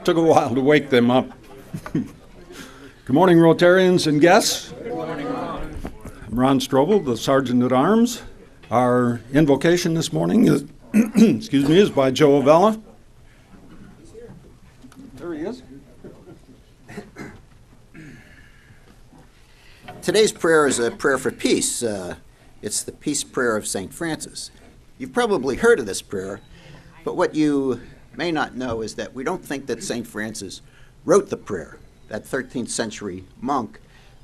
Took a while to wake them up. Good morning, Rotarians and guests. Good morning, Ron. I'm Ron Strobel, the Sergeant at Arms. Our invocation this morning is, is by Joe Avella. There he is. Today's prayer is a prayer for peace. It's the peace prayer of St. Francis. You've probably heard of this prayer, but what you may not know is that we don't think that St. Francis wrote the prayer, that 13th century monk.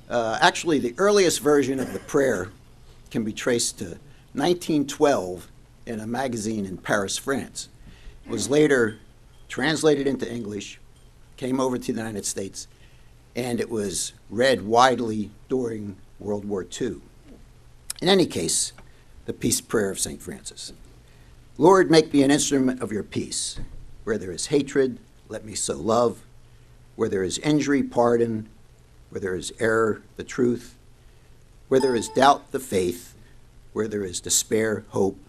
Actually, the earliest version of the prayer can be traced to 1912 in a magazine in Paris, France. It was later translated into English, came over to the United States, and it was read widely during World War II. In any case, the peace prayer of St. Francis. Lord, make me an instrument of your peace. Where there is hatred, let me sow love. Where there is injury, pardon. Where there is error, the truth. Where there is doubt, the faith. Where there is despair, hope.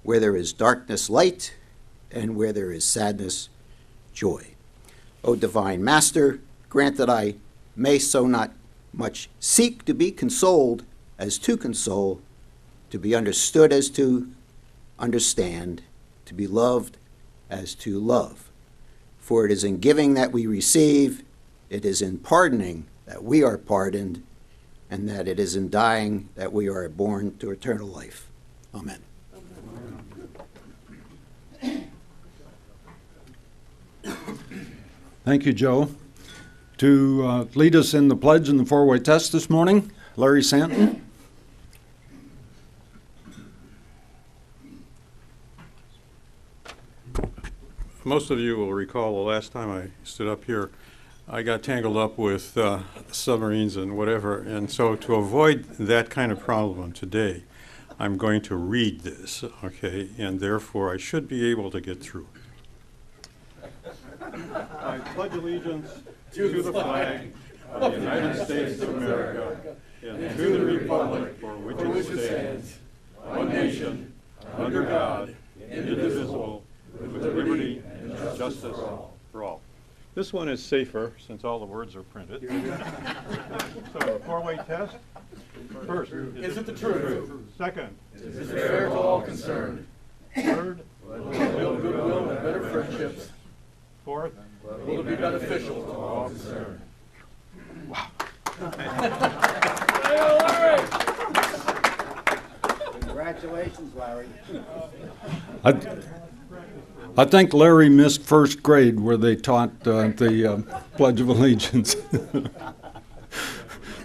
Where there is darkness, light. And where there is sadness, joy. O divine Master, grant that I may so not much seek to be consoled as to console, to be understood as to understand, to be loved as to love. For it is in giving that we receive, it is in pardoning that we are pardoned, and that it is in dying that we are born to eternal life. Amen. Thank you, Joe. To lead us in the pledge and the four-way test this morning, Larry Santon. Most of you will recall the last time I stood up here, I got tangled up with submarines and whatever, and so to avoid that kind of problem today, I'm going to read this, okay, and therefore I should be able to get through. I pledge allegiance to the flag of the United States of America and to the republic for which it stands, one nation, under God, indivisible, with liberty and justice for all. This one is safer since all the words are printed. So, a four-way test. First, is it the truth? Second, is it fair to all concerned? Third, will it build goodwill and better friendships? Fourth, will it be beneficial to all concerned? Wow. Congratulations, Larry. I think Larry missed first grade where they taught the Pledge of Allegiance.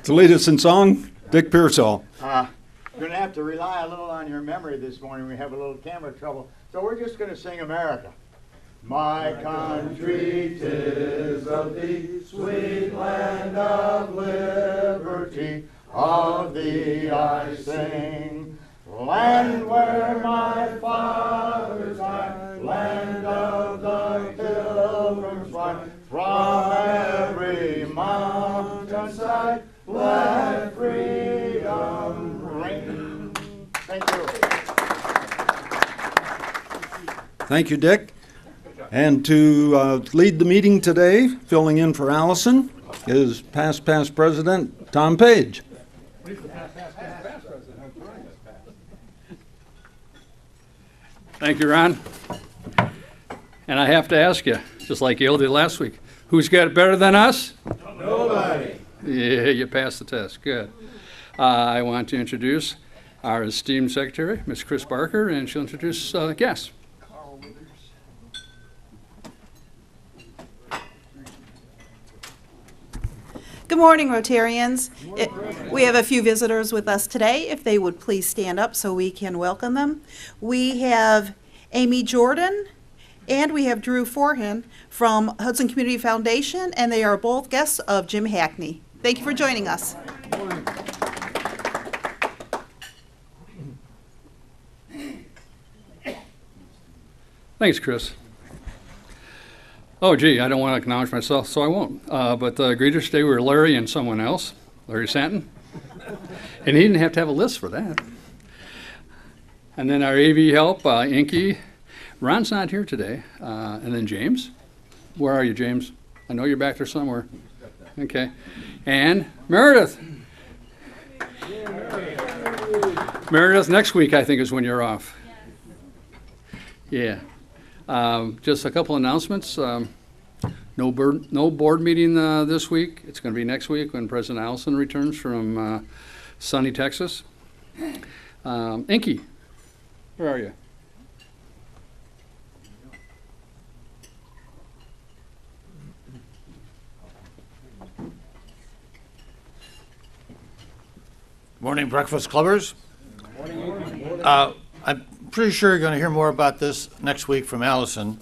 To lead us in song, Dick Pearsall. You're going to have to rely a little on your memory this morning. We have a little camera trouble. So we're just going to sing America. My country, 'tis of thee, sweet land of liberty, of thee I sing. Land where my fathers died, land of the pilgrims fly, from every mountainside, let freedom ring. Thank you. Thank you, Dick. And to lead the meeting today, filling in for Allison, is past President Tom Page. Thank you, Ron. And I have to ask you, just like you did last week, who's got it better than us? Nobody. Yeah, you passed the test. Good. I want to introduce our esteemed secretary, Ms. Chris Barker, and she'll introduce guests. Good morning, Rotarians. We have a few visitors with us today. If they would please stand up so we can welcome them. We have Amy Jordan and we have Drew Forhan from Hudson Community Foundation, and they are both guests of Jim Hackney. Thank you for joining us. Thanks, Chris. Oh, gee, I don't want to acknowledge myself, so I won't. But greeters today were Larry and someone else, Larry Santon. And he didn't have to have a list for that. And then our AV help, Inky. Ron's not here today. And then James. Where are you, James? I know you're back there somewhere. Okay. And Meredith. Meredith, next week I think is when you're off. Yeah. Just a couple announcements. No board meeting this week. It's going to be next week when President Allison returns from sunny Texas. Inky, where are you? Morning, Breakfast Clubbers. I'm pretty sure you're going to hear more about this next week from Allison,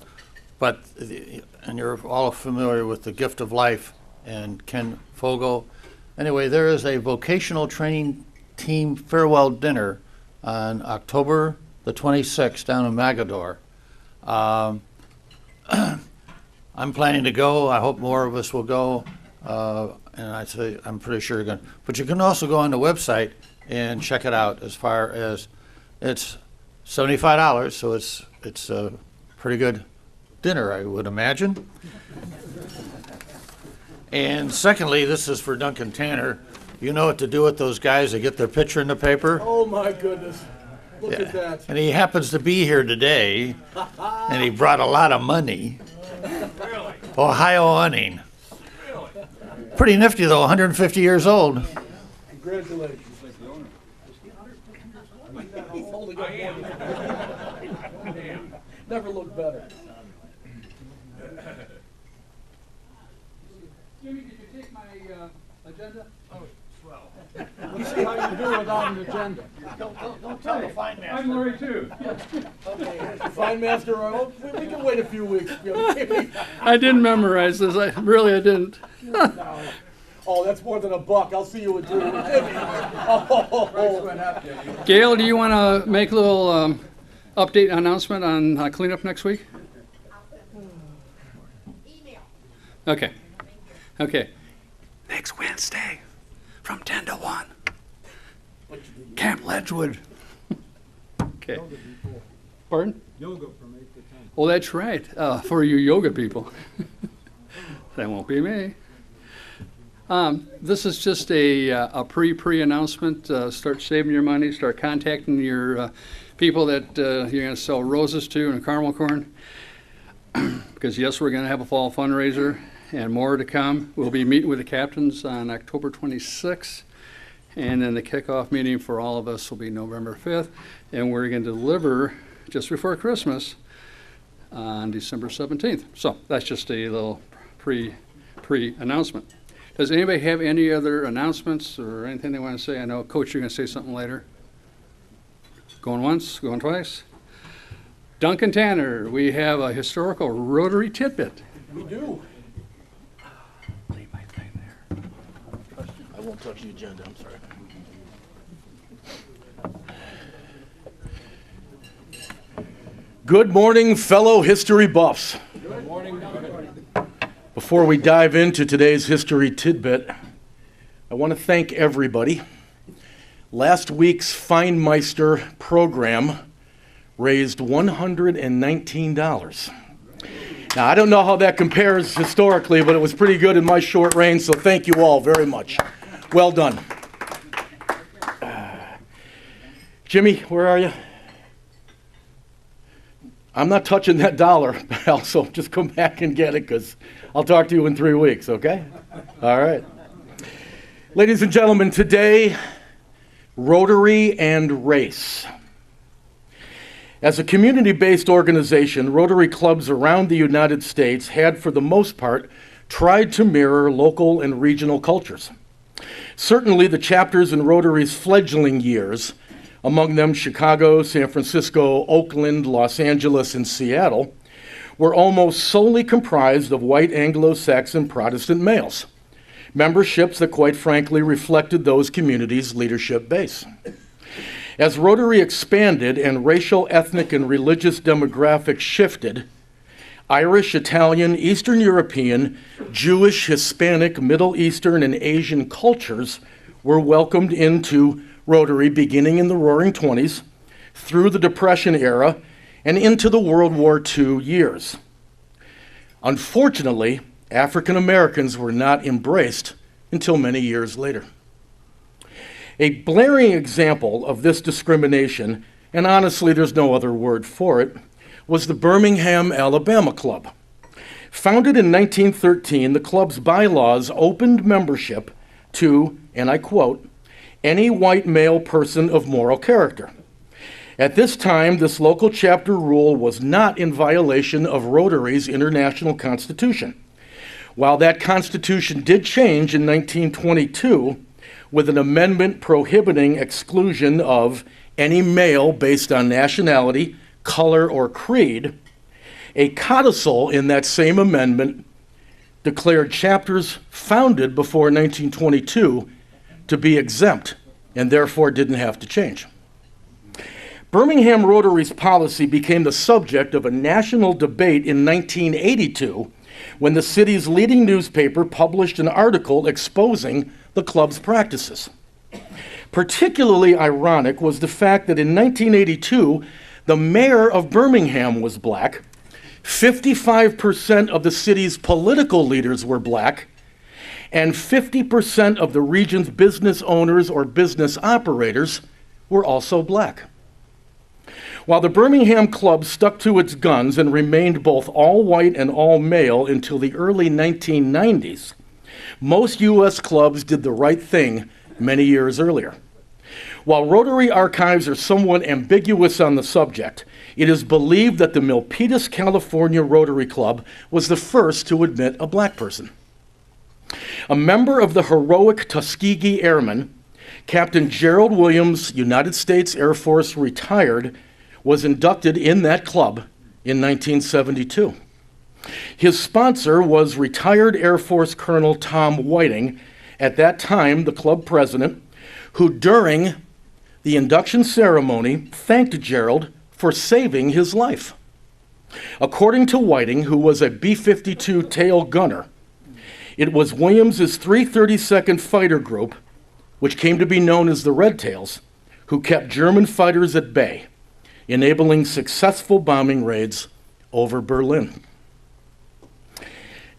and you're all familiar with the Gift of Life and Ken Fogle. Anyway, there is a vocational training team farewell dinner on October the 26th down in Magador. I'm planning to go. I hope more of us will go. And I'm pretty sure you're going to. But you can also go on the website and check it out. As far as it's $75, so it's a pretty good dinner, I would imagine. And secondly, this is for Duncan Tanner. You know what to do with those guys that get their picture in the paper? Oh my goodness. Look at that. And he happens to be here today, and he brought a lot of money. Really? Ohio owning. Pretty nifty though, 150 years old. Congratulations. He's holding up one. Never looked better. Jimmy, did you take my agenda? Oh, swell. Let's see how you do without an agenda. Don't tell the fine master. I'm Lori too. Okay, fine master. We can wait a few weeks. I didn't memorize this. I didn't. Oh, that's more than $1. I'll see you in 3 weeks. Oh. Gail, do you want to make a little update announcement on cleanup next week? Email. Okay. Okay. Next Wednesday from 10 to 1. Camp Ledgewood. Okay. Pardon? Yoga from 8 to 10. Oh, that's right. For you yoga people. That won't be me. This is just a pre-announcement. Start saving your money. Start contacting your people that you're going to sell roses to and caramel corn. Because yes, we're going to have a fall fundraiser and more to come. We'll be meeting with the captains on October 26th. And then the kickoff meeting for all of us will be November 5th. And we're going to deliver just before Christmas on December 17th. So that's just a little pre-announcement. Does anybody have any other announcements or anything they want to say? I know, Coach, you're going to say something later. Going once, going twice. Duncan Tanner, we have a historical Rotary tidbit. We do. Leave my thing there. I won't touch the agenda. I'm sorry. Good morning, fellow history buffs. Good morning. Before we dive into today's history tidbit, I want to thank everybody. Last week's Feinmeister program raised $119. Now, I don't know how that compares historically, but it was pretty good in my short reign, so thank you all very much. Well done. Jimmy, where are you? I'm not touching that dollar, pal, so just come back and get it, because I'll talk to you in 3 weeks, okay? All right. Ladies and gentlemen, today, Rotary and Race. As a community-based organization, Rotary clubs around the United States had, for the most part, tried to mirror local and regional cultures. Certainly, the chapters in Rotary's fledgling years, among them Chicago, San Francisco, Oakland, Los Angeles, and Seattle, were almost solely comprised of white Anglo-Saxon Protestant males, memberships that quite frankly reflected those communities' leadership base. As Rotary expanded and racial, ethnic, and religious demographics shifted, Irish, Italian, Eastern European, Jewish, Hispanic, Middle Eastern, and Asian cultures were welcomed into Rotary beginning in the Roaring '20s, through the Depression era, and into the World War II years. Unfortunately, African Americans were not embraced until many years later. A blaring example of this discrimination, and honestly there's no other word for it, was the Birmingham, Alabama Club. Founded in 1913, the club's bylaws opened membership to, and I quote, any white male person of moral character. At this time, this local chapter rule was not in violation of Rotary's international constitution. While that constitution did change in 1922 with an amendment prohibiting exclusion of any male based on nationality, color, or creed, a codicil in that same amendment declared chapters founded before 1922 to be exempt and therefore didn't have to change. Birmingham Rotary's policy became the subject of a national debate in 1982 when the city's leading newspaper published an article exposing the club's practices. Particularly ironic was the fact that in 1982, the mayor of Birmingham was black, 55% of the city's political leaders were black, and 50% of the region's business owners or business operators were also black. While the Birmingham Club stuck to its guns and remained both all-white and all-male until the early 1990s, most U.S. clubs did the right thing many years earlier. While Rotary archives are somewhat ambiguous on the subject, it is believed that the Milpitas, California Rotary Club was the first to admit a black person. A member of the heroic Tuskegee Airmen, Captain Gerald Williams, United States Air Force retired, was inducted in that club in 1972. His sponsor was retired Air Force Colonel Tom Whiting, at that time the club president, who during the induction ceremony thanked Gerald for saving his life. According to Whiting, who was a B-52 tail gunner, it was Williams's 332nd Fighter Group, which came to be known as the Red Tails, who kept German fighters at bay, enabling successful bombing raids over Berlin.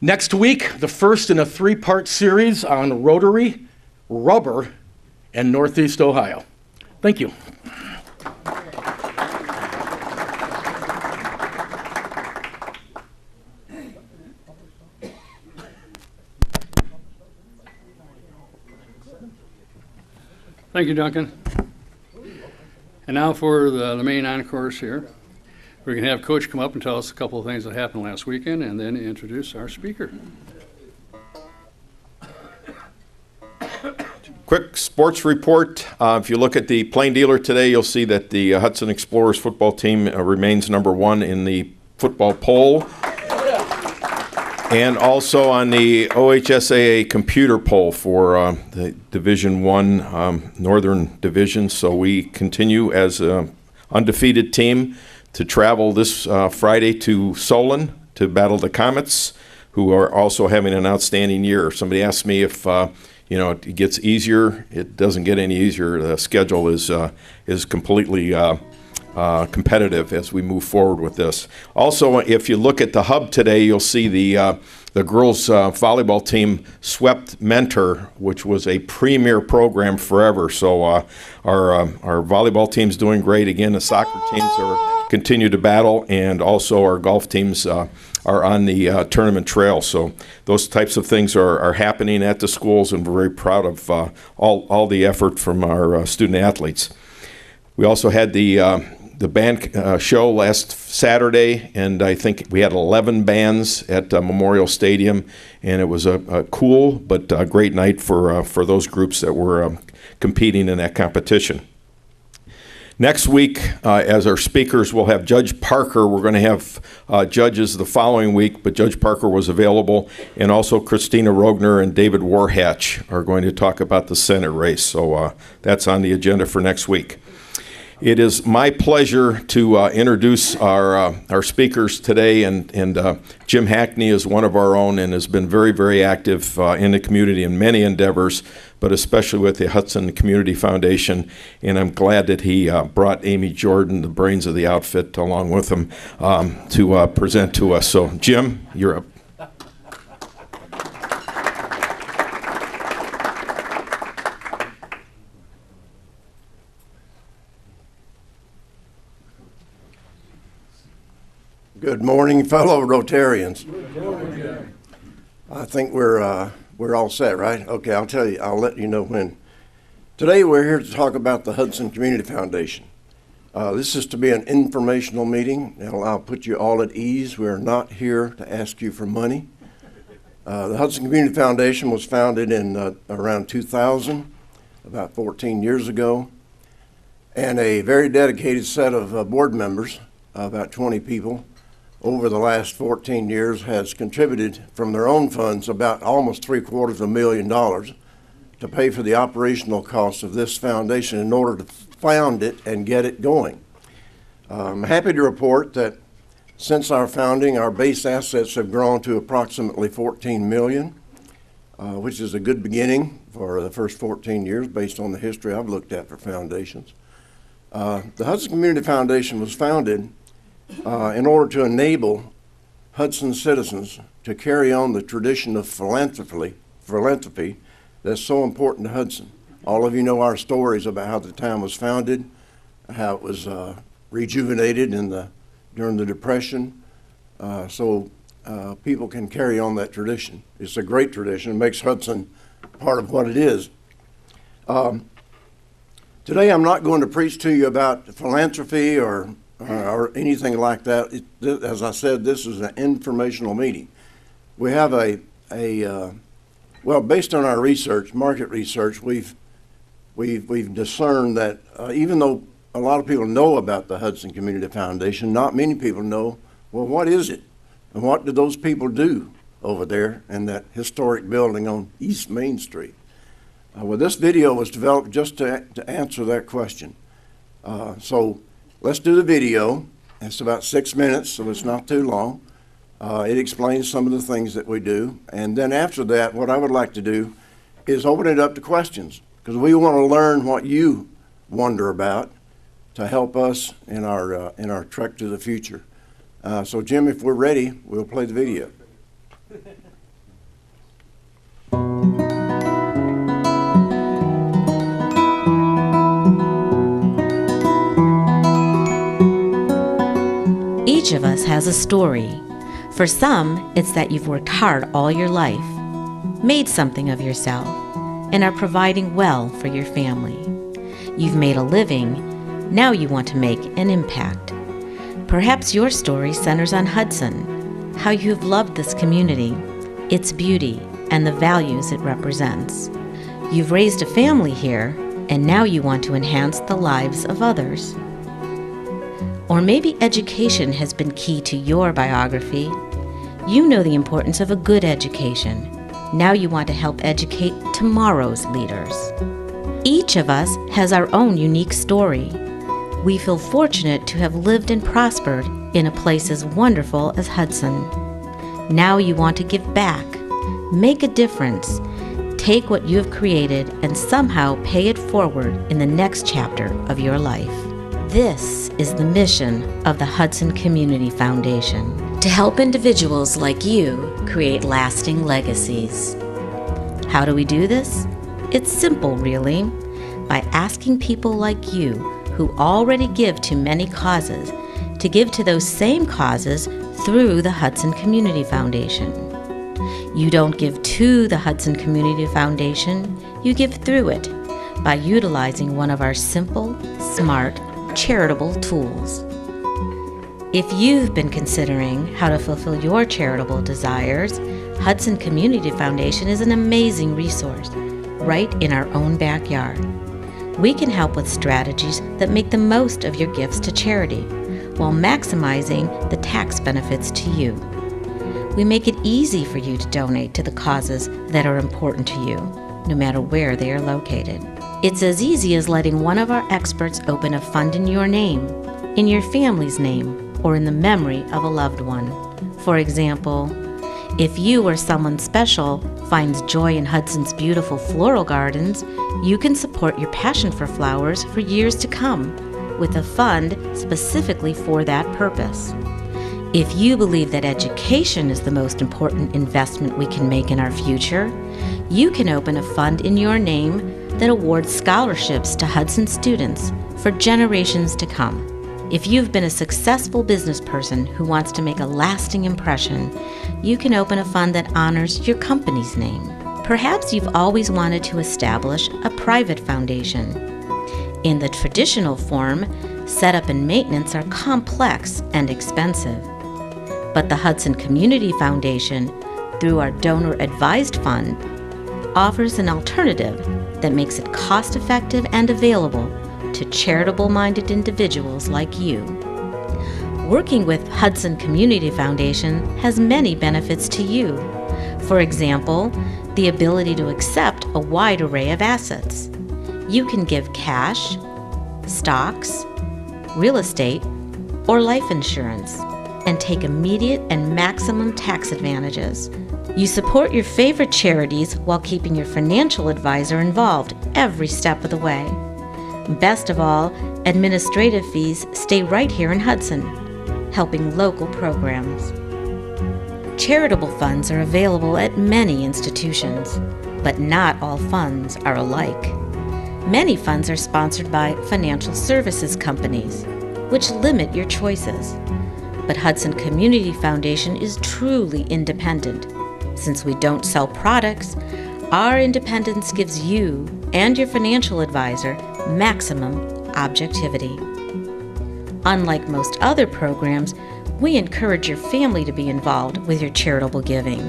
Next week, the first in a three-part series on Rotary, rubber, and Northeast Ohio. Thank you. Thank you, Duncan. And now for the main encores here. We're going to have Coach come up and tell us a couple of things that happened last weekend and then introduce our speaker. Quick sports report. If you look at the Plain Dealer today, you'll see that the Hudson Explorers football team remains #1 in the football poll. And also on the OHSAA computer poll for the Division I Northern Division. So we continue as an undefeated team to travel this Friday to Solon to battle the Comets, who are also having an outstanding year. Somebody asked me if it gets easier. It doesn't get any easier. The schedule is completely competitive as we move forward with this. Also, if you look at the hub today, you'll see the girls volleyball team swept Mentor, which was a premier program forever. So our volleyball team's doing great. Again, the soccer teams continue to battle, and also our golf teams are on the tournament trail. So those types of things are happening at the schools, and we're very proud of all the effort from our student athletes. We also had the band show last Saturday, and I think we had 11 bands at Memorial Stadium, and it was a cool but a great night for those groups that were competing in that competition. Next week, as our speakers, we'll have Judge Parker. We're going to have judges the following week, but Judge Parker was available, and also Christina Rogner and David Warhatch are going to talk about the Senate race. So that's on the agenda for next week. It is my pleasure to introduce our speakers today, and Jim Hackney is one of our own and has been very, very active in the community in many endeavors, but especially with the Hudson Community Foundation, and I'm glad that he brought Amy Jordan, the brains of the outfit, along with him to present to us. So, Jim, you're up. Good morning, fellow Rotarians. I think we're all set, right? Okay, I'll tell you. I'll let you know when. Today we're here to talk about the Hudson Community Foundation. This is to be an informational meeting, and I'll put you all at ease. We're not here to ask you for money. The Hudson Community Foundation was founded in around 2000, about 14 years ago, and a very dedicated set of board members, about 20 people, over the last 14 years has contributed from their own funds about almost $750,000 to pay for the operational costs of this foundation in order to found it and get it going. I'm happy to report that since our founding, our base assets have grown to approximately $14 million, which is a good beginning for the first 14 years based on the history I've looked at for foundations. The Hudson Community Foundation was founded in order to enable Hudson citizens to carry on the tradition of philanthropy that's so important to Hudson. All of you know our stories about how the town was founded, how it was rejuvenated during the Depression, so people can carry on that tradition. It's a great tradition. It makes Hudson part of what it is. Today I'm not going to preach to you about philanthropy or anything like that. As I said, this is an informational meeting. We have well, based on our research, market research, we've discerned that even though a lot of people know about the Hudson Community Foundation, not many people know, well, what is it? And what do those people do over there in that historic building on East Main Street? Well, this video was developed just to answer that question. So let's do the video. It's about 6 minutes, so it's not too long. It explains some of the things that we do. And then after that, what I would like to do is open it up to questions, because we want to learn what you wonder about to help us in our trek to the future. So Jim, if we're ready, we'll play the video. Each of us has a story. For some, it's that you've worked hard all your life, made something of yourself, and are providing well for your family. You've made a living, now you want to make an impact. Perhaps your story centers on Hudson, how you have loved this community, its beauty, and the values it represents. You've raised a family here, and now you want to enhance the lives of others. Or maybe education has been key to your biography. You know the importance of a good education. Now you want to help educate tomorrow's leaders. Each of us has our own unique story. We feel fortunate to have lived and prospered in a place as wonderful as Hudson. Now you want to give back, make a difference, take what you have created and somehow pay it forward in the next chapter of your life. This is the mission of the Hudson Community Foundation, to help individuals like you create lasting legacies. How do we do this? It's simple, really, by asking people like you who already give to many causes to give to those same causes through the Hudson Community Foundation. You don't give to the Hudson Community Foundation, you give through it by utilizing one of our simple, smart, charitable tools. If you've been considering how to fulfill your charitable desires, Hudson Community Foundation is an amazing resource right in our own backyard. We can help with strategies that make the most of your gifts to charity while maximizing the tax benefits to you. We make it easy for you to donate to the causes that are important to you, no matter where they are located. It's as easy as letting one of our experts open a fund in your name, in your family's name, or in the memory of a loved one. For example, if you or someone special finds joy in Hudson's beautiful floral gardens, you can support your passion for flowers for years to come with a fund specifically for that purpose. If you believe that education is the most important investment we can make in our future, you can open a fund in your name that awards scholarships to Hudson students for generations to come. If you've been a successful business person who wants to make a lasting impression, you can open a fund that honors your company's name. Perhaps you've always wanted to establish a private foundation. In the traditional form, setup and maintenance are complex and expensive. But the Hudson Community Foundation, through our donor-advised fund, offers an alternative that makes it cost-effective and available to charitable-minded individuals like you. Working with Hudson Community Foundation has many benefits to you. For example, the ability to accept a wide array of assets. You can give cash, stocks, real estate, or life insurance, and take immediate and maximum tax advantages. You support your favorite charities while keeping your financial advisor involved every step of the way. Best of all, administrative fees stay right here in Hudson, helping local programs. Charitable funds are available at many institutions, but not all funds are alike. Many funds are sponsored by financial services companies, which limit your choices. But Hudson Community Foundation is truly independent. Since we don't sell products, our independence gives you and your financial advisor maximum objectivity. Unlike most other programs, we encourage your family to be involved with your charitable giving.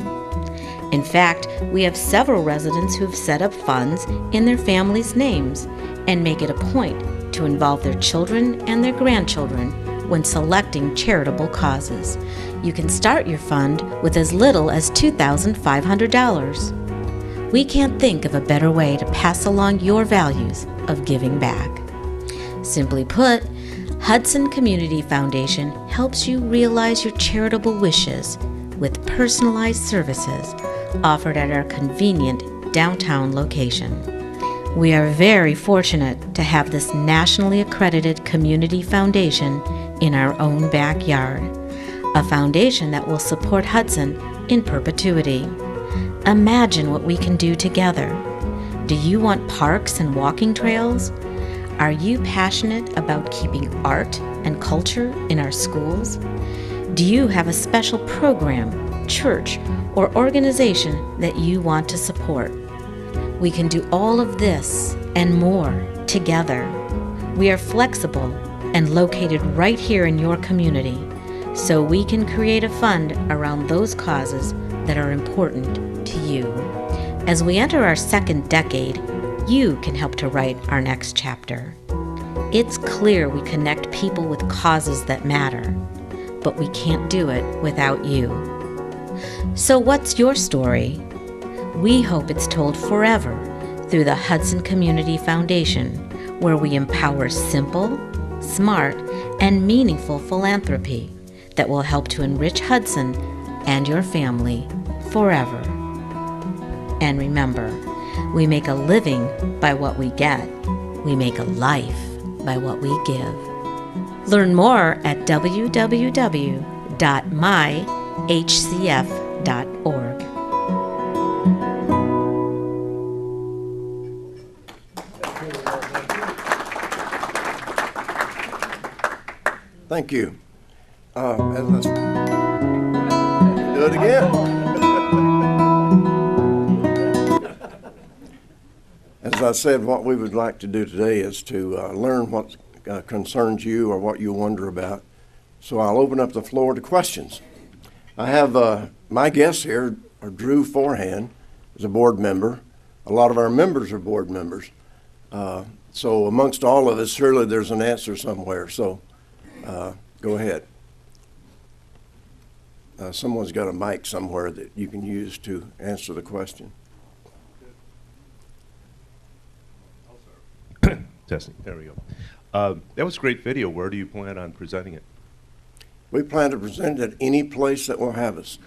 In fact, we have several residents who have set up funds in their families' names and make it a point to involve their children and their grandchildren when selecting charitable causes. You can start your fund with as little as $2,500. We can't think of a better way to pass along your values of giving back. Simply put, Hudson Community Foundation helps you realize your charitable wishes with personalized services offered at our convenient downtown location. We are very fortunate to have this nationally accredited community foundation in our own backyard, a foundation that will support Hudson in perpetuity. Imagine what we can do together. Do you want parks and walking trails? Are you passionate about keeping art and culture in our schools? Do you have a special program, church, or organization that you want to support? We can do all of this and more together. We are flexible and located right here in your community, so we can create a fund around those causes that are important to you. As we enter our second decade, you can help to write our next chapter. It's clear we connect people with causes that matter, but we can't do it without you. So what's your story? We hope it's told forever through the Hudson Community Foundation, where we empower simple, smart, and meaningful philanthropy that will help to enrich Hudson and your family forever. And remember, we make a living by what we get. We make a life by what we give. Learn more at www.myhcf.org. Thank you. And let's do it again. As I said, what we would like to do today is to learn what concerns you or what you wonder about. So I'll open up the floor to questions. I have my guests here are Drew Forehand, is a board member. A lot of our members are board members. So amongst all of us, surely there's an answer somewhere. So go ahead. Someone's got a mic somewhere that you can use to answer the question. Testing. There we go. That was a great video. Where do you plan on presenting it? We plan to present it at any place that will have us.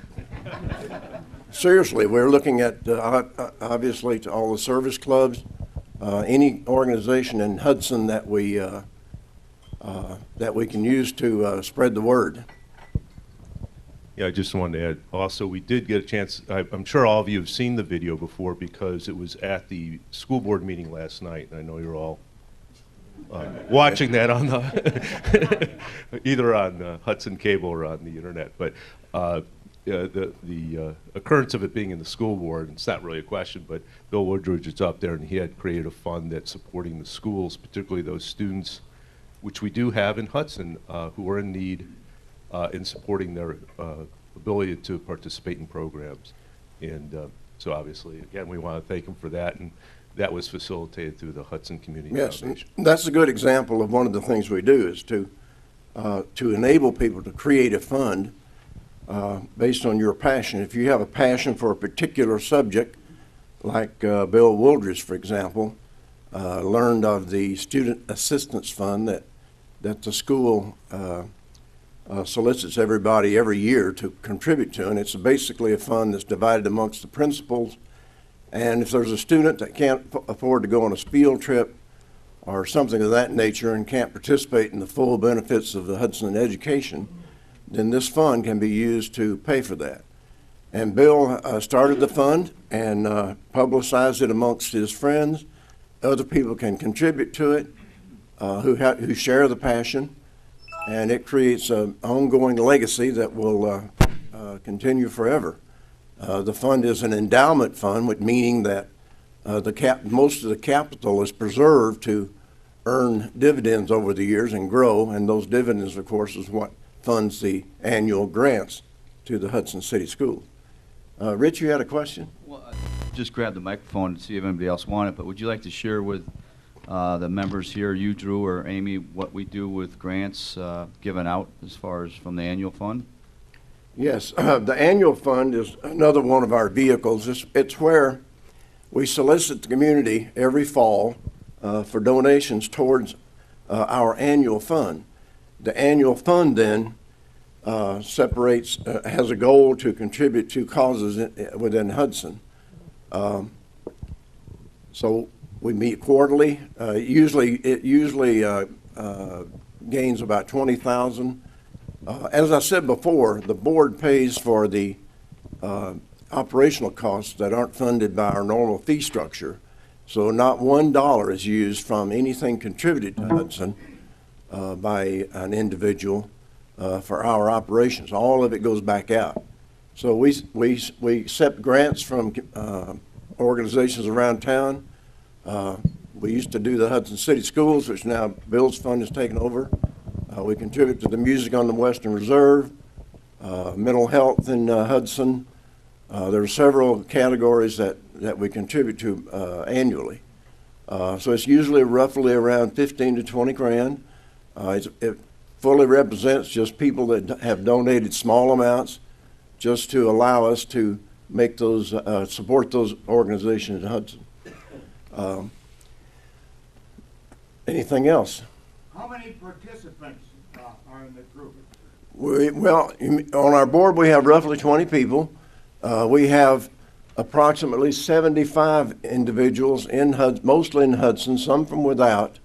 Seriously, we're looking at, obviously, to all the service clubs, any organization in Hudson that we can use to spread the word. Yeah, I just wanted to add, also, we did get a chance, I'm sure all of you have seen the video before because it was at the school board meeting last night, and I know you're all watching that on the, either on Hudson Cable or on the internet. But the occurrence of it being in the school board, it's not really a question, but Bill Woodridge is up there, and he had created a fund that's supporting the schools, particularly those students, which we do have in Hudson, who are in need in supporting their ability to participate in programs. And so obviously, again, we want to thank him for that, and that was facilitated through the Hudson Community Foundation. Yes, that's a good example of one of the things we do is to enable people to create a fund based on your passion. If you have a passion for a particular subject, like Bill Woodridge, for example, learned of the Student Assistance Fund that the school solicits everybody every year to contribute to, and it's basically a fund that's divided amongst the principals. And if there's a student that can't afford to go on a field trip or something of that nature and can't participate in the full benefits of the Hudson education, then this fund can be used to pay for that. And Bill started the fund and publicized it amongst his friends. Other people can contribute to it who share the passion, and it creates an ongoing legacy that will continue forever. The fund is an endowment fund, meaning that most of the capital is preserved to earn dividends over the years and grow, and those dividends, of course, is what funds the annual grants to the Hudson City Schools. Rich, you had a question? Well, I just grabbed the microphone to see if anybody else wanted, but would you like to share with the members here, you, Drew, or Amy, what we do with grants given out as far as from the annual fund? Yes, the annual fund is another one of our vehicles. It's where we solicit the community every fall for donations towards our annual fund. The annual fund then has a goal to contribute to causes within Hudson. So we meet quarterly. It usually gains about $20,000. As I said before, the board pays for the operational costs that aren't funded by our normal fee structure. So not $1 is used from anything contributed to Hudson by an individual for our operations. All of it goes back out. So we accept grants from organizations around town. We used to do the Hudson City Schools, which now Bill's fund has taken over. We contribute to the Music on the Western Reserve, mental health in Hudson. There are several categories that we contribute to annually. So it's usually roughly around 15 to 20 grand. It fully represents just people that have donated small amounts just to allow us to make those, support those organizations in Hudson. Anything else? How many participants are in the group? Well, on our board we have roughly 20 people. We have approximately 75 individuals in mostly in Hudson, some from without,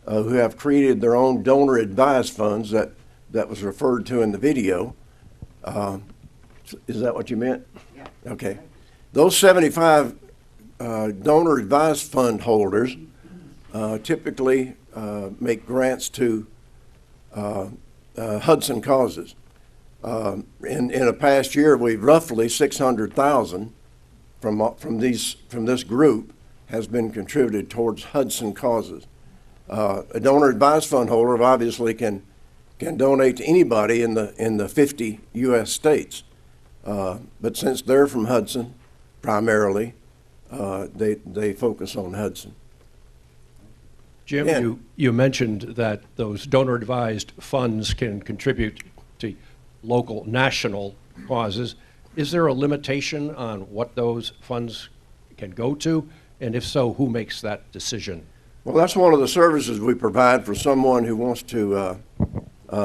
who have created their own donor advised funds that was referred to in the video. Is that what you meant? Yeah. Okay. Those 75 donor advised fund holders typically make grants to Hudson causes. In a past year, we've roughly 600,000 from this group has been contributed towards Hudson causes. A donor advised fund holder obviously can donate to anybody in the 50 U.S. states, but since they're from Hudson primarily, they focus on Hudson. Jim, Yeah. you mentioned that those donor-advised funds can contribute to local, national causes. Is there a limitation on what those funds can go to? And if so, who makes that decision? Well, that's one of the services we provide for someone who wants to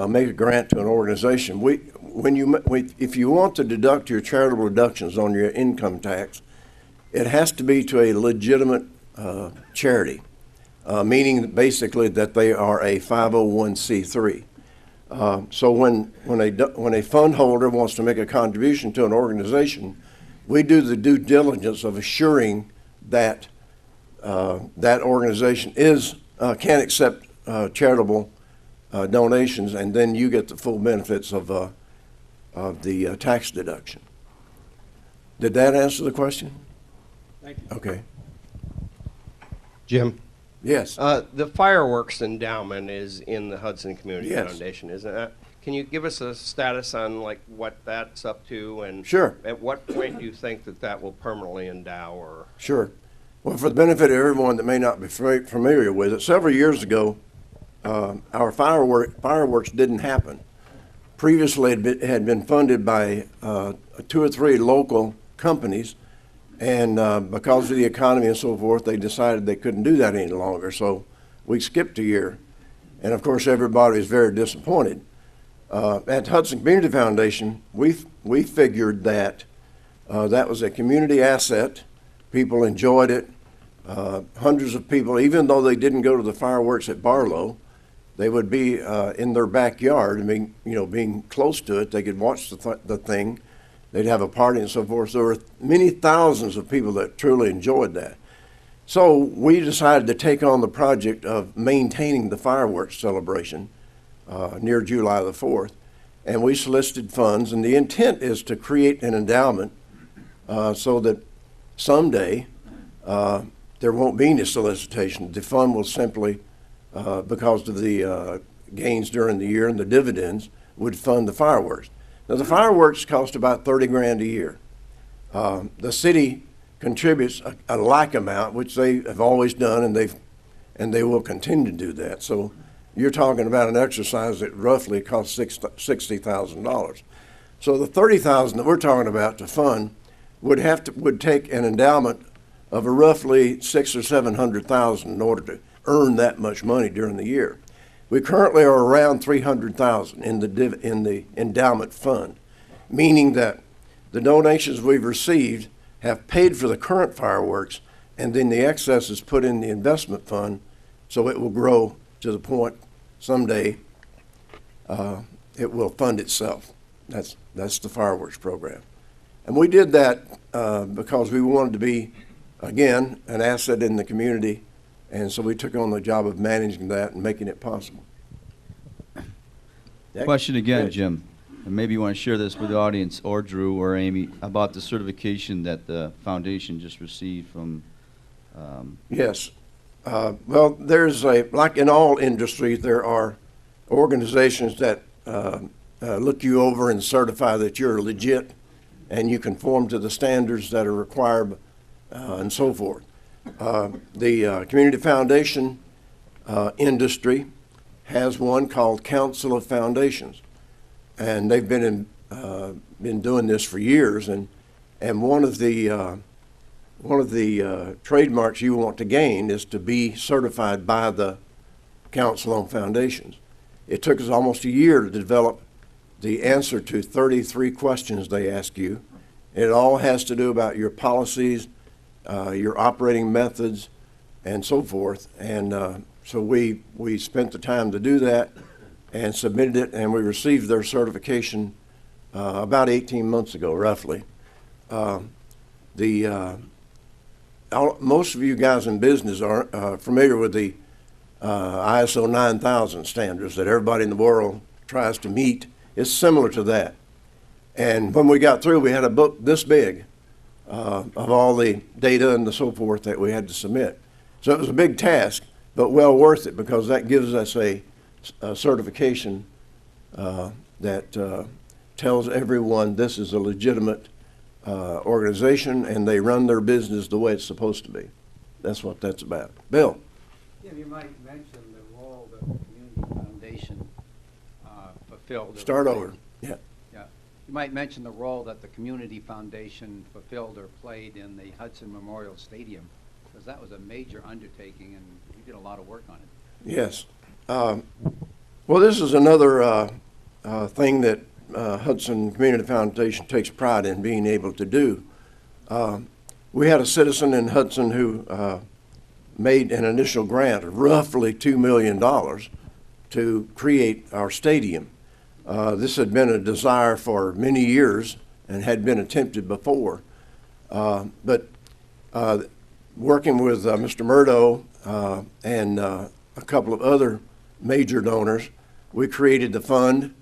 make a grant to an organization. If you want to deduct your charitable deductions on your income tax, it has to be to a legitimate charity, meaning basically that they are a 501c3. So when a fund holder wants to make a contribution to an organization, we do the due diligence of assuring that that organization can accept charitable donations, and then you get the full benefits of the tax deduction. Did that answer the question? Thank you. Okay. Jim? Yes. The fireworks endowment is in the Hudson Community Yes. Foundation, isn't it? Can you give us a status on like what that's up to, and Sure. at what point do you think that that will permanently endow? Or Sure. Well, for the benefit of everyone that may not be familiar with it, several years ago, our fireworks didn't happen. Previously, it had been funded by 2 or 3 local companies, and because of the economy and so forth, they decided they couldn't do that any longer. So we skipped a year, and of course, everybody was very disappointed. At Hudson Community Foundation, we figured that that was a community asset. People enjoyed it. Hundreds of people, even though they didn't go to the fireworks at Barlow, they would be in their backyard. I mean, being close to it, they could watch the thing. They'd have a party and so forth. So there were many thousands of people that truly enjoyed that. So we decided to take on the project of maintaining the fireworks celebration near July the 4th. And we solicited funds, and the intent is to create an endowment so that someday there won't be any solicitation. The fund will simply, because of the gains during the year and the dividends, would fund the fireworks. Now, the fireworks cost about $30,000 a year. The city contributes a like amount, which they have always done, and they will continue to do that. So you're talking about an exercise that roughly costs $60,000. So the $30,000 that we're talking about to fund would take an endowment of a roughly $600,000 or $700,000 in order to earn that much money during the year. We currently are around $300,000 in the endowment fund, meaning that the donations we've received have paid for the current fireworks, and then the excess is put in the investment fund, so it will grow to the point someday it will fund itself. That's the fireworks program. And we did that because we wanted to be, again, an asset in the community, and so we took on the job of managing that and making it possible. Question again, Jim, and maybe you want to share this with the audience, or Drew, or Amy, about the certification that the foundation just received from. Yes. Well, there's like in all industries, there are organizations that look you over and certify that you're legit and you conform to the standards that are required and so forth. The Community Foundation industry has one called Council of Foundations, and they've been doing this for years. And one of the trademarks you want to gain is to be certified by the Council on Foundations. It took us almost a year to develop the answer to 33 questions they ask you. It all has to do about your policies, your operating methods, and so forth. And so we spent the time to do that and submitted it, and we received their certification about 18 months ago, roughly. Most of you guys in business are familiar with the ISO 9000 standards that everybody in the world tries to meet. It's similar to that. And when we got through, we had a book this big of all the data and the so forth that we had to submit. So it was a big task, but well worth it, because that gives us a certification that tells everyone this is a legitimate organization and they run their business the way it's supposed to be. That's what that's about. Bill? Yeah, you might mention the role that the Community Foundation fulfilled. Start over. Yeah. Yeah. You might mention the role that the Community Foundation fulfilled or played in the Hudson Memorial Stadium, because that was a major undertaking, and You did a lot of work on it. Yes. Well, this is another thing that Hudson Community Foundation takes pride in being able to do. We had a citizen in Hudson who made an initial grant of roughly $2 million to create our stadium. This had been a desire for many years and had been attempted before. But working with Mr. Murdo and a couple of other major donors, we created the fund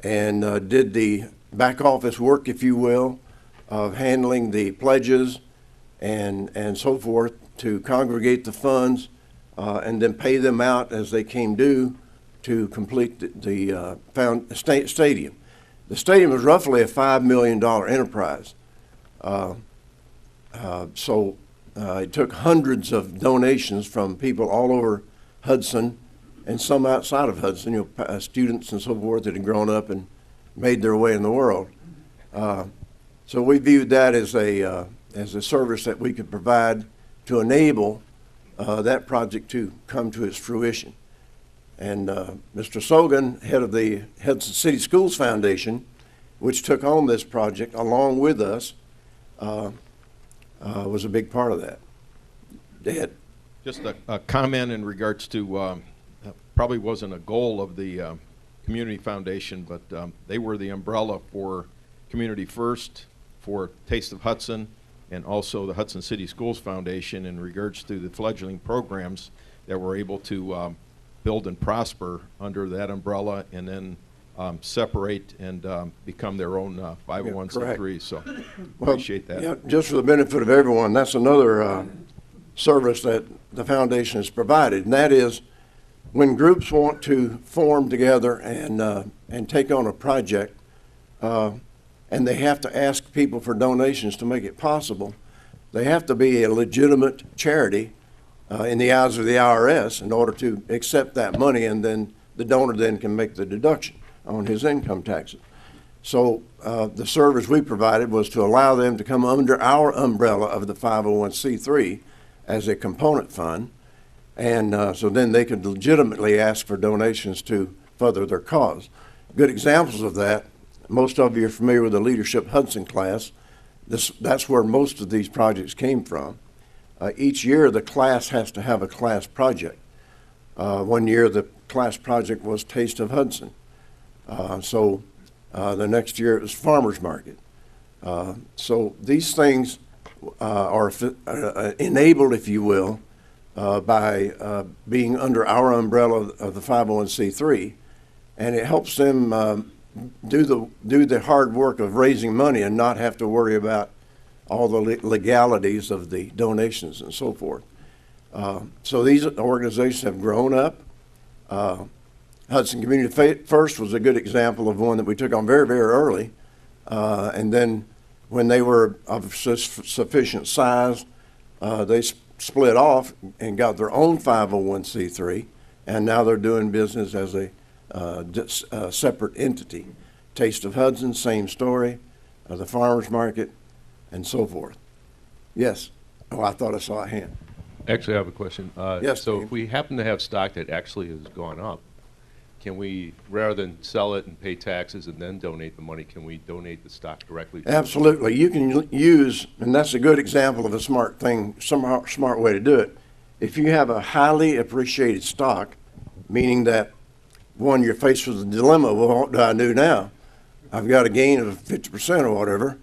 and did the back office work, if you will, of handling the pledges and so forth to congregate the funds and then pay them out as they came due to complete the stadium. The stadium was roughly a $5 million enterprise. So it took hundreds of donations from people all over Hudson and some outside of Hudson, you know, students and so forth that had grown up and made their way in the world. So we viewed that as a service that we could provide to enable that project to come to its fruition. And Mr. Sogan, head of the Hudson City Schools Foundation, which took on this project along with us, was a big part of that. Ed? Just a comment in regards to, probably wasn't a goal of the Community Foundation, but they were the umbrella for Community First, for Taste of Hudson, and also the Hudson City Schools Foundation in regards to the fledgling programs that were able to build and prosper under that umbrella and then separate and become their own 501c3. So appreciate that. Yeah, just for the benefit of everyone, that's another service that the foundation has provided, and that is when groups want to form together and take on a project, and they have to ask people for donations to make it possible, they have to be a legitimate charity in the eyes of the IRS in order to accept that money, and then the donor then can make the deduction on his income taxes. So the service we provided was to allow them to come under our umbrella of the 501c3 as a component fund, and so then they could legitimately ask for donations to further their cause. Good examples of that, most of you are familiar with the Leadership Hudson class. That's where most of these projects came from. Each year the class has to have a class project. One year the class project was Taste of Hudson. So the next year it was Farmers Market. So these things are enabled, if you will, by being under our umbrella of the 501c3, and it helps them do the hard work of raising money and not have to worry about all the legalities of the donations and so forth. So these organizations have grown up. Hudson Community First was a good example of one that we took on very, very early. And then when they were of sufficient size, they split off and got their own 501c3, and now they're doing business as a separate entity. Taste of Hudson, same story, the farmers market, and so forth. Yes. Oh, I thought I saw a hand. Actually, I have a question. Yes, So Dave. if we happen to have stock that actually has gone up, can we, rather than sell it and pay taxes and then donate the money, can we donate the stock directly to Absolutely. You can use, and that's a good example of a smart thing, smart way to do it. If you have a highly appreciated stock, meaning that, one, you're faced with a dilemma, well, what do I do now? I've got a gain of 50% or whatever,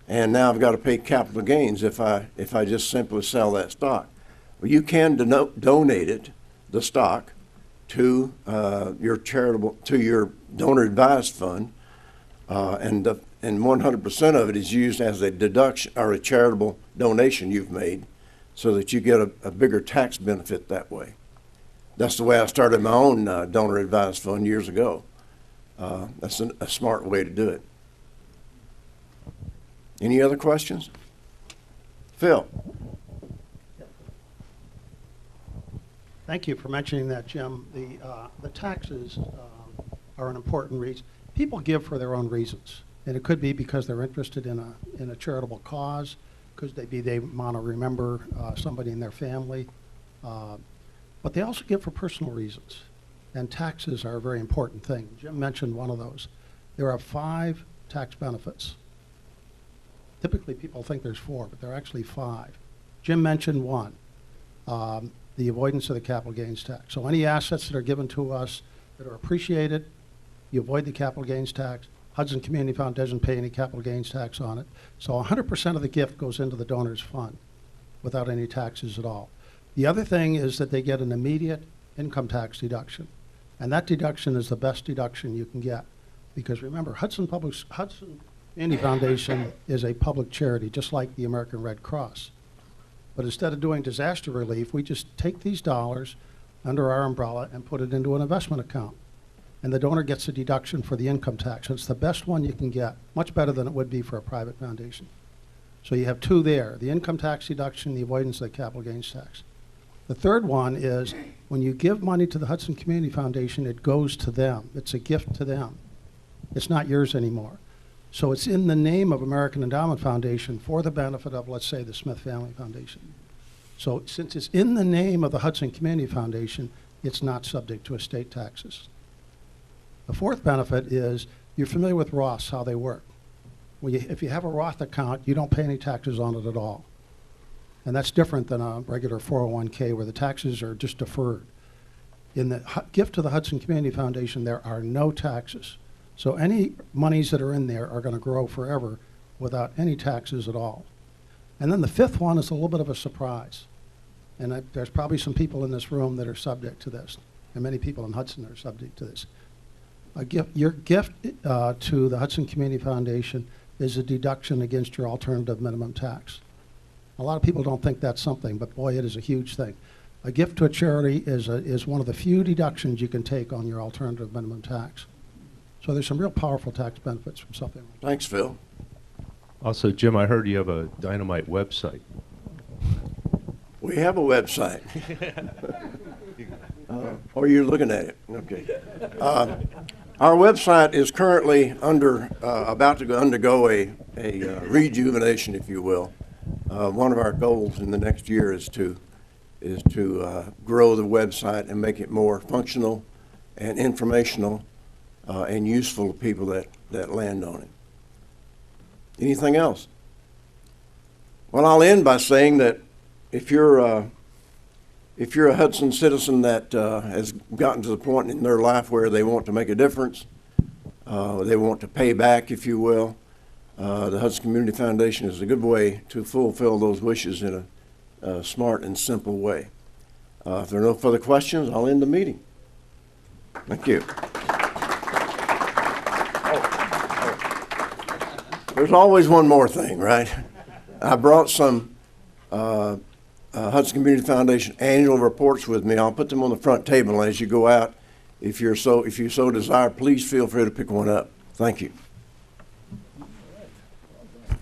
and now I've got to pay capital gains if I just simply sell that stock. Well, you can donate it, the stock, to your donor advised fund, and 100% of it is used as a deduction or a charitable donation you've made, so that you get a bigger tax benefit that way. That's the way I started my own donor advised fund years ago. That's a smart way to do it. Any other questions? Phil? Thank you for mentioning that, Jim. The taxes are an important reason. People give for their own reasons, and it could be because they're interested in a charitable cause, because they want to remember somebody in their family. But But they also give for personal reasons. And taxes are a very important thing. Jim mentioned one of those. There are 5 tax benefits. Typically, people think there's 4, but there are actually 5. Jim mentioned one, the avoidance of the capital gains tax. So any assets that are given to us that are appreciated, you avoid the capital gains tax. Hudson Community Fund doesn't pay any capital gains tax on it. So 100% of the gift goes into the donor's fund without any taxes at all. The other thing is that they get an immediate income tax deduction. And that deduction is the best deduction you can get. Because remember, Hudson Community Foundation is a public charity, just like the American Red Cross. But instead of doing disaster relief, we just take these dollars under our umbrella and put it into an investment account. And the donor gets a deduction for the income tax. It's the best one you can get, much better than it would be for a private foundation. So you have 2 there, the income tax deduction, the avoidance of the capital gains tax. The third one is when you give money to the Hudson Community Foundation, it goes to them. It's a gift to them. It's not yours anymore. So it's in the name of American Endowment Foundation for the benefit of, let's say, the Smith Family Foundation. So since it's in the name of the Hudson Community Foundation, it's not subject to estate taxes. The fourth benefit is you're familiar with Roths, how they work. If you have a Roth account, you don't pay any taxes on it at all. And that's different than a regular 401k where the taxes are just deferred. In the gift to the Hudson Community Foundation, there are no taxes. So any monies that are in there are going to grow forever without any taxes at all. And then the fifth one is a little bit of a surprise. And there's probably some people in this room that are subject to this. And many people in Hudson are subject to this. Your gift to the Hudson Community Foundation is a deduction against your alternative minimum tax. A lot of people don't think that's something, but boy, it is a huge thing. A gift to a charity is one of the few deductions you can take on your alternative minimum tax. So there's some real powerful tax benefits from something like that. Thanks, Phil. Also, Jim, I heard you have a Dynamite website. We have a website. Or you're looking at it. Okay. Our website is currently about to undergo a rejuvenation, if you will. One of our goals in the next year is to grow the website and make it more functional and informational and useful to people that land on it. Anything else? Well, I'll end by saying that if you're a Hudson citizen that has gotten to the point in their life where they want to make a difference, they want to pay back, if you will, the Hudson Community Foundation is a good way to fulfill those wishes in a smart and simple way. If there are no further questions, I'll end the meeting. Thank you. There's always one more thing, right? I brought some Hudson Community Foundation annual reports with me. I'll put them on the front table as you go out. If you so desire, please feel free to pick one up. Thank you.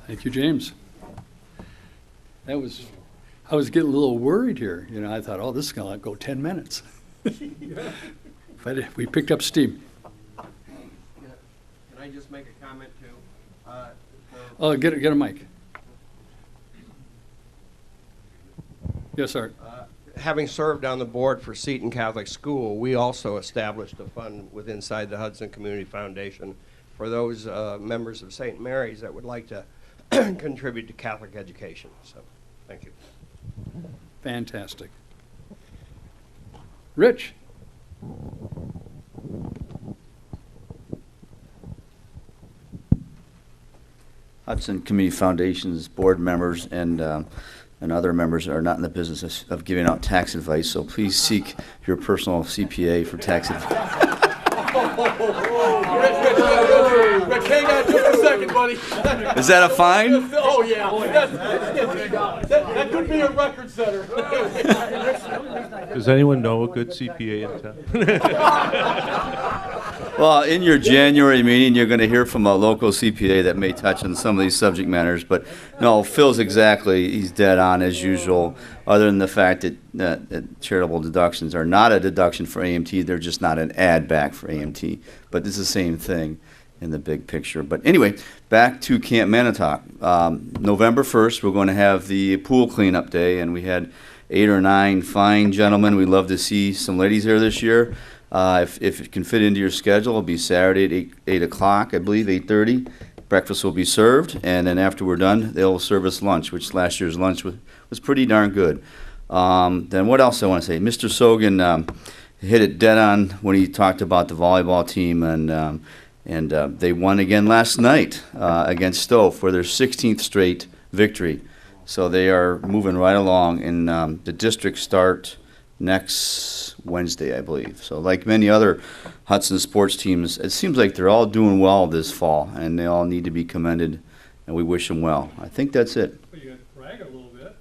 Thank you, James. I was getting a little worried here. You know, I thought, oh, this is going to go 10 minutes. But we picked up steam. Can I just make a comment too? Oh, get a mic. Yes, sir. Having served on the board for Seton Catholic School, we also established a fund inside the Hudson Community Foundation for those members of St. Mary's that would like to contribute to Catholic education. So, thank you. Fantastic. Rich. Hudson Community Foundation's board members and other members are not in the business of giving out tax advice, so please seek your personal CPA for tax advice. Rick, hang on just a second, buddy. Is that a fine? Oh, yeah. That could be a record setter. Does anyone know a good CPA in town? Well, in your January meeting, you're going to hear from a local CPA that may touch on some of these subject matters. But no, Phil's he's dead on as usual, other than the fact that charitable deductions are not a deduction for AMT. They're just not an add back for AMT. But it's the same thing in the big picture. But anyway, back to Camp Manitowoc. November 1st, we're going to have the pool cleanup day, and we had 8 or 9 fine gentlemen. We'd love to see some ladies here this year. If it can fit into your schedule, it'll be Saturday at 8 o'clock, I believe, 8:30. Breakfast will be served, and then after we're done, they'll serve us lunch, which last year's lunch was pretty darn good. Then what else I want to say? Mr. Sogan hit it dead on when he talked about the volleyball team, and they won again last night against Stowe for their 16th straight victory. So they are moving right along, and the districts start next Wednesday, I believe. So like many other Hudson sports teams, it seems like they're all doing well this fall, and they all need to be commended, and we wish them well. I think that's it. Well, you got to brag a little bit.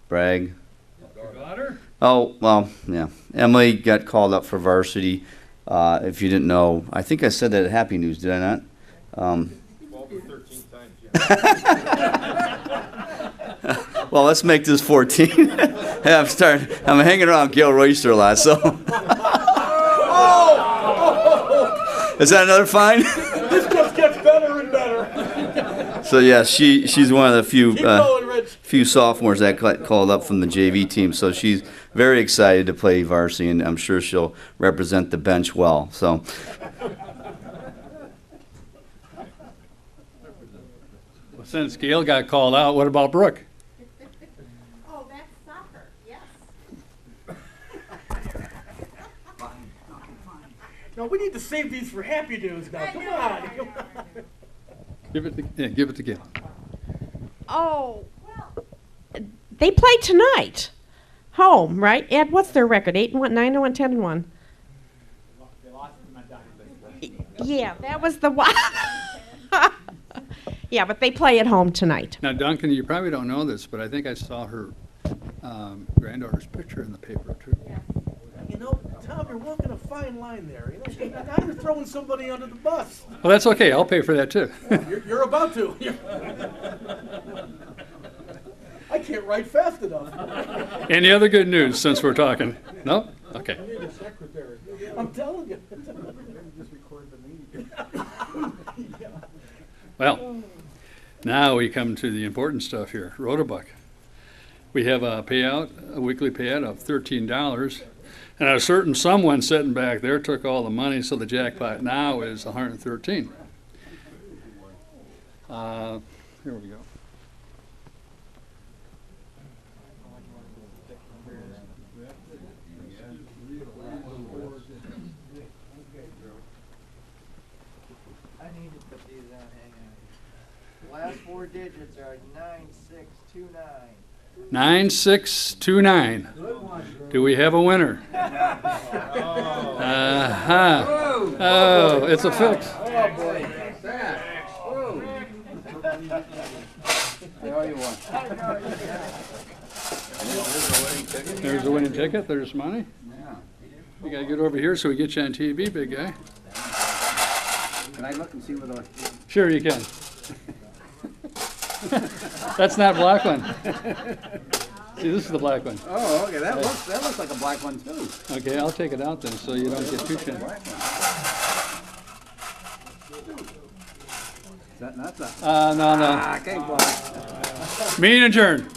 Brag. Your daughter? Oh, well, yeah. Emily got called up for varsity. If you didn't know, I think I said that at Happy News, did I not? 12 or 13 times, Well, let's make this 14. I'm hanging around Gail Royster a lot, so. Is that another fine? This just gets better and better. So yeah, she's one of the Keep going, Rich. few sophomores that got called up from the JV team. So she's very excited to play varsity, and I'm sure she'll represent the bench well. So. Well, since Gail got called out, what about Brooke? Oh, that's soccer, yes. No, we need to save these for Happy News now. Come on. Give it to Gail. Oh, they play tonight. Home, right? Ed, what's their record? 8-1, 9-1, 10-1. Yeah, that was the one. Yeah, but they play at home tonight. Now, Duncan, you probably don't know this, but I think I saw her granddaughter's picture in the paper, too. You know, Tom, you're walking a fine line there. You know, now you're throwing somebody under the bus. Well, that's okay. I'll pay for that, too. You're about to. I can't write fast enough. Any other good news since we're talking? No? Okay. I need a secretary. I'm telling you. Just record the meeting. Well, now we come to the important stuff here. Rotobuck. We have a weekly payout of $13. And a certain someone sitting back there took all the money, so the jackpot now is $113. Here we go. I need to put these on, hang on. Last 4 digits are 9629. 9629. Do we have a winner? Oh, it's a fix. Oh, boy. There's a winning ticket. There's money. You gotta get over here so we get you on TV, big guy. Can I look and see what the... Sure you can. That's not black one. See, this is the black one. Oh, okay, that looks like a black one too. Okay, I'll take it out then, so you don't get too chin. Is that not that? No. Okay, well. Meeting adjourned.